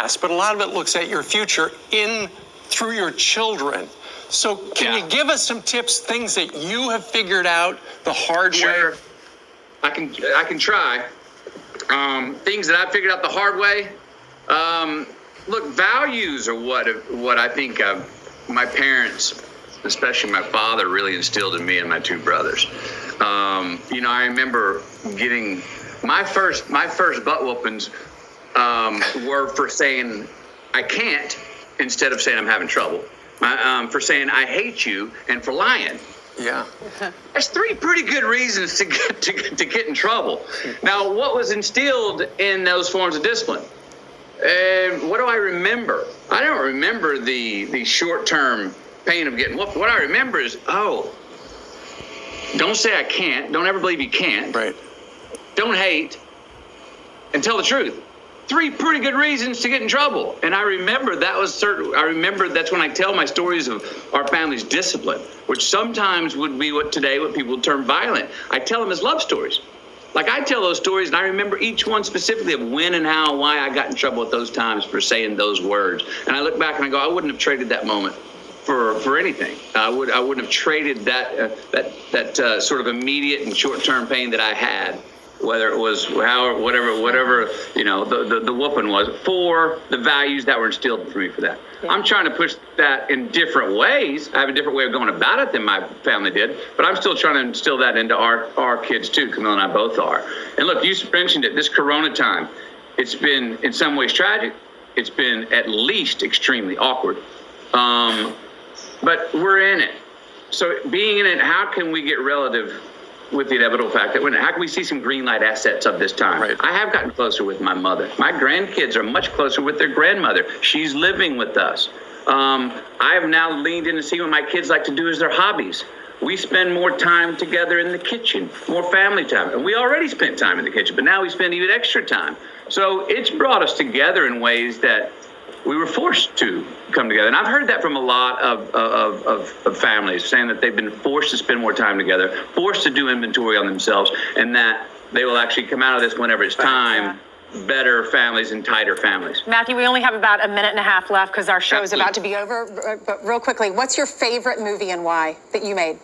past, but a lot of it looks at your future through your children. So can you give us some tips, things that you have figured out the hard way? I can try. Things that I figured out the hard way. Look, values are what I think my parents, especially my father, really instilled in me and my two brothers. I remember getting my first butt whoopings were for saying I can't instead of saying I'm having trouble. For saying I hate you and for lying. Yeah. That's three pretty good reasons to get in trouble. Now, what was instilled in those forms of discipline? What do I remember? I don't remember the short-term pain of getting whooped. What I remember is, don't say I can't. Don't ever believe you can't. Right. Don't hate. And tell the truth. Three pretty good reasons to get in trouble. And I remember that's when I tell my stories of our family's discipline, which sometimes would be what people term violent. I tell them as love stories. Like I tell those stories and I remember each one specifically of when and how and why I got in trouble at those times for saying those words. And I look back and I go, I wouldn't have traded that moment for anything. I wouldn't have traded that sort of immediate and short-term pain that I had, whether it was whatever the whooping was, for the values that were instilled for me for that. Yeah. I'm trying to push that in different ways. I have a different way of going about it than my family did, but I'm still trying to instill that into our kids too. Camille and I both are. And look, you mentioned it, this Corona time, it's been in some ways tragic. It's been at least extremely awkward. But we're in it. So being in it, how can we get relative with the inevitable fact that how can we see some green light assets of this time? Right. I have gotten closer with my mother. My grandkids are much closer with their grandmother. She's living with us. I have now leaned in to see what my kids like to do as their hobbies. We spend more time together in the kitchen, more family time. And we already spent time in the kitchen, but now we spend even extra time. So it's brought us together in ways that we were forced to come together. And I've heard that from a lot of families, saying that they've been forced to spend more time together, forced to do inventory on themselves, and that they will actually come out of this whenever it's time, better families and tighter families. Matthew, we only have about a minute and a half left because our show is about to be over. But real quickly, what's your favorite movie and why that you made?